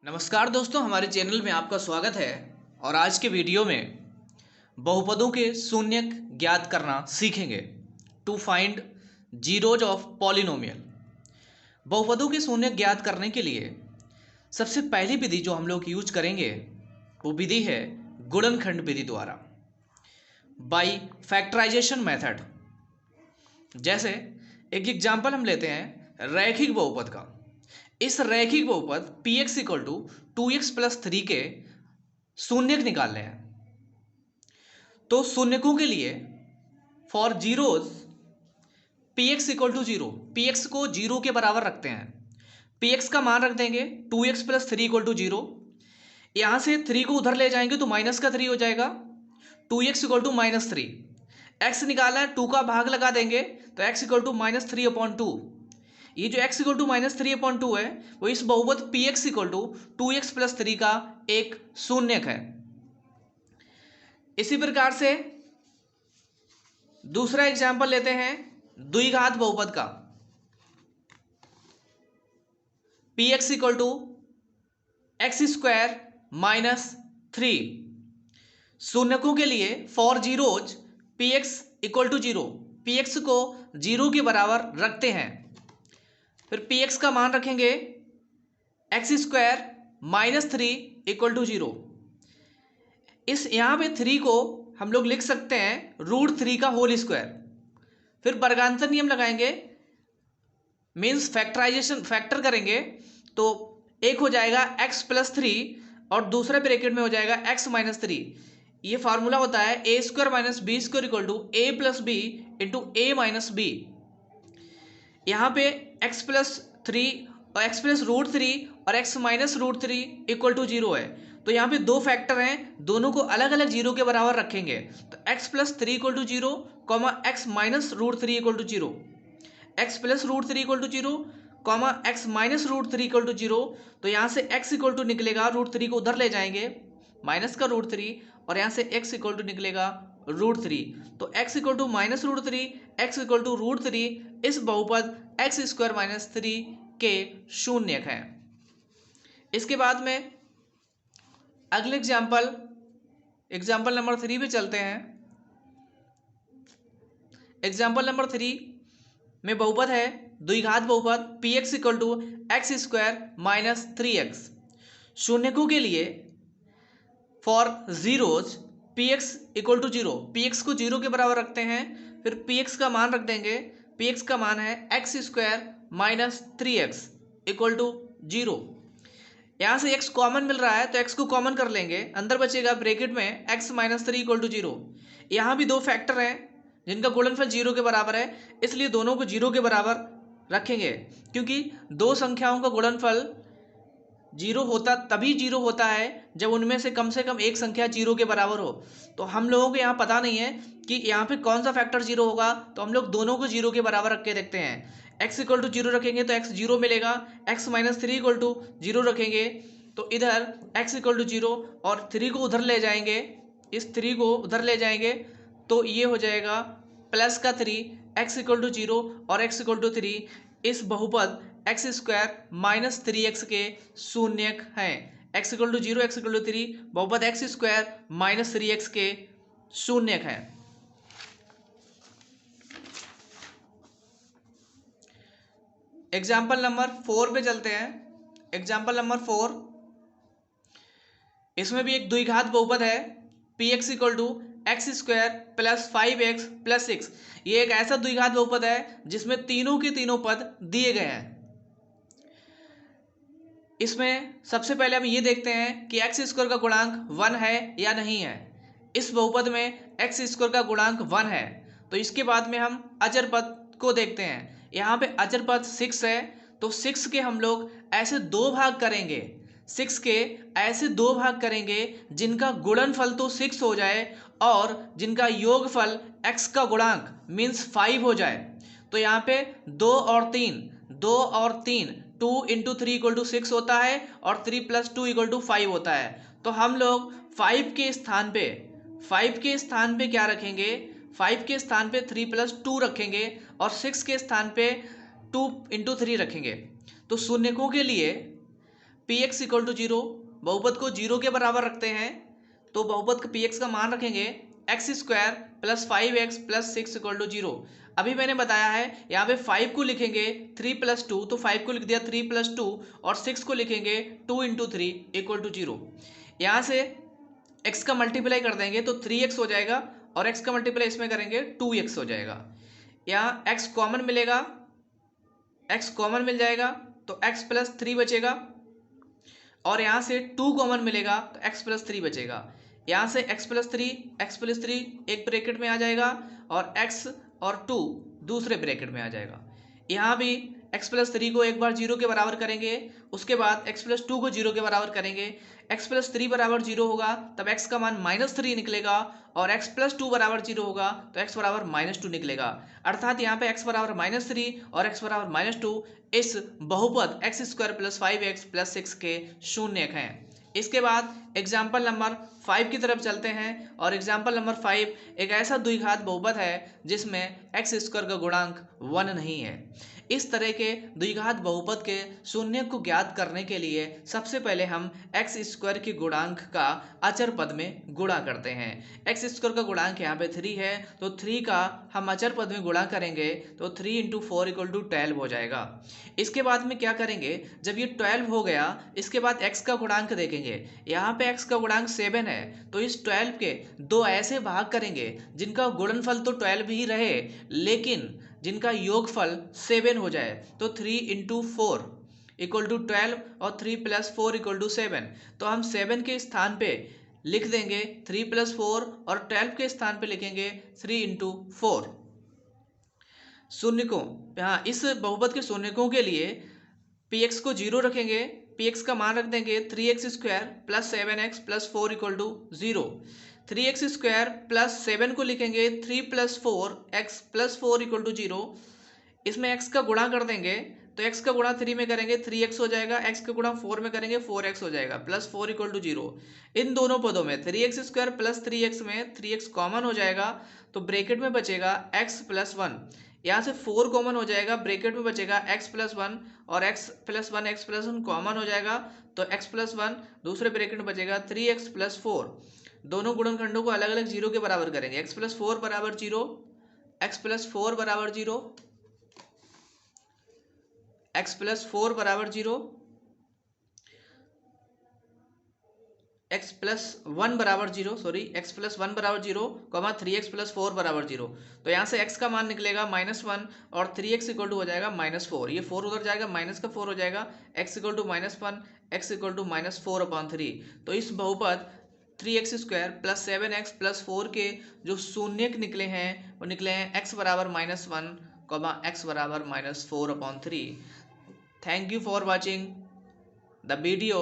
नमस्कार दोस्तों, हमारे चैनल में आपका स्वागत है। और आज के वीडियो में बहुपदों के शून्यक ज्ञात करना सीखेंगे। To find zeros of polynomial. बहुपदों के शून्यक ज्ञात करने के लिए सबसे पहली विधि जो हम लोग यूज करेंगे वो विधि है गुणनखंड विधि द्वारा, बाय फैक्टराइजेशन मेथड। जैसे एक एग्जाम्पल हम लेते हैं रैखिक बहुपद का। इस रैखिक बहुपद P X equal to 2x plus 3 के शून्यक निकालने हैं। तो शून्यकों के लिए for zeros P X equal to zero, P X को जीरो के बराबर रखते हैं। पी एक्स का मान रख देंगे 2x plus 3 equal to zero. यहां से 3 को उधर ले जाएंगे तो माइनस का 3 हो जाएगा। 2x equal to minus 3, x निकालना है, 2 का भाग लगा देंगे तो x इक्वल टू माइनस 3/2। ये जो x इक्वल टू माइनस 3/2 है वो इस बहुपद P X equal to 2x plus 3 का एक शून्यक है। इसी प्रकार से दूसरा एग्जाम्पल लेते हैं द्विघात बहुपद का। P X equal to X square minus 3। शून्यकों के लिए for zeros P X equal to zero, P X को जीरो के बराबर रखते हैं। फिर पी एक्स का मान रखेंगे X square minus 3 equal to zero. इस यहाँ पे 3 को हम लोग लिख सकते हैं √3 का होल स्क्वायर। फिर वर्गांतर नियम लगाएंगे, मीन्स फैक्टराइजेशन, फैक्टर करेंगे तो एक हो जाएगा x प्लस 3 और दूसरे ब्रैकेट में हो जाएगा x माइनस 3। ये फार्मूला होता है A square minus B square equal to A plus B into A minus B. यहाँ पे x प्लस 3 और x प्लस √3 और x minus √3 equal to zero है। तो यहाँ पे दो फैक्टर हैं, दोनों को अलग अलग जीरो के बराबर रखेंगे। तो x plus 3 equal to zero, x minus √3 equal to zero, x plus √3 equal to zero, x minus √3 equal to zero. तो यहाँ से x इक्वल टू निकलेगा, √3 को उधर ले जाएंगे माइनस का √3 और यहाँ से x इक्वल टू निकलेगा √3। तो x equal to minus √3, x equal to √3 इस बहुपद x स्क्वायर माइनस 3 के शून्यक हैं। इसके बाद में अगले एग्जाम्पल नंबर 3 पे चलते हैं। एग्जाम्पल नंबर 3 में बहुपद है द्विघात बहुपद P X equal to X square minus 3x। शून्यकों के लिए for zeros P X equal to zero, P X को जीरो के बराबर रखते हैं। फिर पी एक्स का मान रख देंगे, पी एक्स का मान है X square minus 3x equal to zero. यहाँ से x कॉमन मिल रहा है तो x को कॉमन कर लेंगे, अंदर बचेगा ब्रैकेट में x minus 3 equal to zero. यहाँ भी दो फैक्टर हैं जिनका गुणनफल जीरो के बराबर है, इसलिए दोनों को जीरो के बराबर रखेंगे। क्योंकि दो संख्याओं का गुणनफल जीरो होता तभी जीरो होता है जब उनमें से कम एक संख्या जीरो के बराबर हो। तो हम लोगों को यहाँ पता नहीं है कि यहाँ पे कौन सा फैक्टर जीरो होगा, तो हम लोग दोनों को जीरो के बराबर रख के देखते हैं। x इक्वल टू जीरो रखेंगे तो x जीरो मिलेगा, x minus 3 equal to zero रखेंगे तो इधर x इक्वल टू जीरो और 3 को उधर ले जाएंगे, इस 3 को उधर ले जाएंगे तो ये हो जाएगा प्लस का 3, x इक्वल टू जीरो और x इक्वल टू 3 इस बहुपद एक्स स्क्वायर माइनस 3x के शून्यक हैं। x equal to zero, x equal to 3 बहुपद एक्स स्क्वायर माइनस 3x के शून्यक हैं। एग्जाम्पल नंबर 4 पे चलते हैं। एग्जाम्पल नंबर 4, इसमें भी एक द्विघात बहुपद है P X equal to X square plus 5x plus 6। ये एक ऐसा द्विघात बहुपद है जिसमें तीनों के तीनों पद दिए गए हैं। इसमें सबसे पहले हम ये देखते हैं कि एक्स स्क्वायर का गुणांक 1 है या नहीं है। इस बहुपद में एक्स स्क्वायर का गुणांक 1 है, तो इसके बाद में हम अचर पद को देखते हैं। यहाँ पे अचर पद 6 है, तो 6 के हम लोग ऐसे दो भाग करेंगे, 6 के ऐसे दो भाग करेंगे जिनका गुणनफल तो 6 हो जाए और जिनका योगफल x का गुणांक मीन्स 5 हो जाए। तो यहाँ पे 2 और 3 2 इंटू 3 इक्वल टू 6 होता है और 3 प्लस 2 इक्वल टू 5 होता है। तो हम लोग 5 के स्थान पे क्या रखेंगे, 5 के स्थान पे 3 प्लस 2 रखेंगे और 6 के स्थान पे 2 इंटू 3 रखेंगे। तो शून्यकों के लिए P X equal to zero, बहुपद को जीरो के बराबर रखते हैं तो बहुपद का पी एक्स का मान रखेंगे X square plus 5x plus 6 equal to zero. अभी मैंने बताया है यहाँ पे 5 को लिखेंगे 3 प्लस 2, तो 5 को लिख दिया 3 प्लस 2 और 6 को लिखेंगे 2 इंटू 3 इक्वल टू जीरो। यहाँ से x का मल्टीप्लाई कर देंगे तो 3x हो जाएगा और x का मल्टीप्लाई इसमें करेंगे 2x हो जाएगा। यहाँ x कॉमन मिलेगा, x कॉमन मिल जाएगा तो x प्लस 3 बचेगा और यहाँ से 2 कॉमन मिलेगा तो x प्लस 3 बचेगा। यहाँ से x प्लस थ्री एक ब्रैकेट में आ जाएगा और x और 2 दूसरे ब्रैकेट में आ जाएगा। यहाँ भी x प्लस 3 को एक बार जीरो के बराबर करेंगे, उसके बाद x प्लस 2 को जीरो के बराबर करेंगे। x प्लस 3 बराबर जीरो होगा तब x का मान -3 निकलेगा और x प्लस 2 बराबर जीरो होगा तो x बराबर -2 निकलेगा। अर्थात यहाँ पे x बराबर -3 और x बराबर -2 इस बहुपद x square plus 5x plus 6 के शून्यक हैं। इसके बाद एग्जाम्पल नंबर 5 की तरफ चलते हैं और एग्जाम्पल नंबर 5 एक ऐसा द्विघात बहुपद है जिसमें एक्स स्क्वायर का गुणांक 1 नहीं है। इस तरह के द्विघात बहुपद के शून्य को ज्ञात करने के लिए सबसे पहले हम एक्स स्क्वायर के गुणांक का अचर पद में गुणा करते हैं। एक्स स्क्वायर का गुणांक यहाँ पे 3 है तो 3 का हम अचर पद में गुणा करेंगे तो 3 इंटू 4 इक्वल टू 12 हो जाएगा। इसके बाद में क्या करेंगे, जब ये 12 हो गया इसके बाद x का गुणांक देखेंगे। यहाँ पे x का गुणांक 7 है तो इस 12 के दो ऐसे भाग करेंगे जिनका गुणनफल तो 12 ही रहे लेकिन जिनका योगफल 7 हो जाए। तो 3 इंटू 4 इक्वल टू 12 और 3 प्लस 4 इक्वल टू 7। तो हम 7 के स्थान पे लिख देंगे 3 प्लस 4 और 12 के स्थान पे लिखेंगे 3 इंटू 4। शून्यकों, यहाँ इस बहुपद के शून्यकों के लिए px को जीरो रखेंगे, px का मान रख देंगे 3x square plus 7x plus 4 equal to 0। 3x square plus 7 को लिखेंगे 3 plus 4x plus 4 equal to 0। इसमें x का गुणा कर देंगे तो x का गुणा 3 में करेंगे 3x हो जाएगा, x का गुणा 4 में करेंगे 4x हो जाएगा प्लस 4 इक्वल टू 0। इन दोनों पदों में 3x स्क्वायर प्लस 3x में 3x कॉमन हो जाएगा तो ब्रैकेट में बचेगा x प्लस 1। यहाँ से 4 कॉमन हो जाएगा, ब्रैकेट में बचेगा x प्लस 1 और x प्लस 1 कॉमन हो जाएगा तो x प्लस 1 दूसरे ब्रैकेट में बचेगा 3x प्लस 4। दोनों गुणनखंडों को अलग अलग जीरो के बराबर करेंगे। x प्लस 4 बराबर 0, x प्लस 4 बराबर 0, x प्लस 4 बराबर 0, x प्लस 1 बराबर 0, x प्लस 1 बराबर 0, 3x प्लस 4 बराबर 0। तो यहाँ से x का मान निकलेगा -1 और 3x इक्वल टू हो जाएगा -4। ये 4 उधर जाएगा, माइनस का 4 हो जाएगा, x equal to -1, x equal to -4/3। तो इस बहुपद 3x square plus 7x plus 4 के जो शून्यक निकले हैं वो निकले हैं x बराबर -1, x बराबर -4/3। Thank you for watching the video.